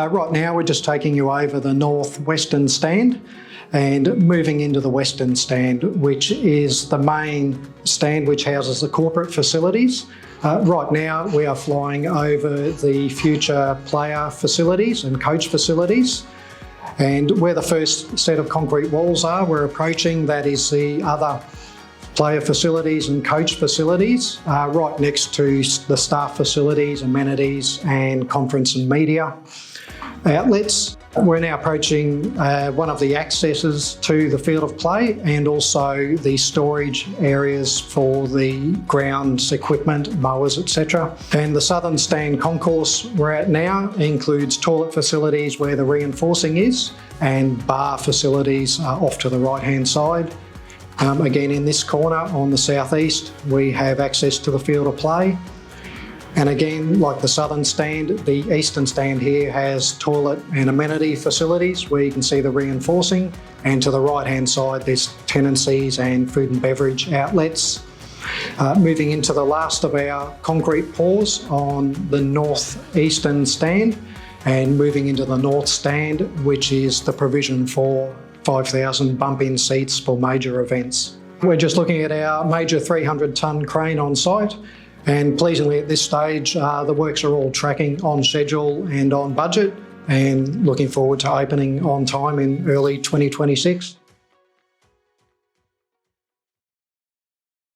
Right now we're just taking you over the northwestern stand and moving into the western stand, which is the main stand which houses the corporate facilities. Right now we are flying over the future player facilities and coach facilities, and where the first set of concrete walls are, we're approaching, that is the other player facilities and coach facilities, right next to the staff facilities, amenities and conference and media outlets. We're now approaching one of the accesses to the field of play and also the storage areas for the grounds equipment, mowers, etc. And the southern stand concourse we're at now includes toilet facilities where the reinforcing is and bar facilities off to the right hand side. Again, in this corner on the southeast, we have access to the field of play. And again, like the southern stand, the eastern stand here has toilet and amenity facilities where you can see the reinforcing, and to the right hand side there's tenancies and food and beverage outlets. Moving into the last of our concrete pours on the northeastern stand, and moving into the north stand, which is the provision for 5,000 bump-in seats for major events. We're just looking at our major 300-tonne crane on site. And pleasingly at this stage, the works are all tracking on schedule and on budget, and looking forward to opening on time in early 2026.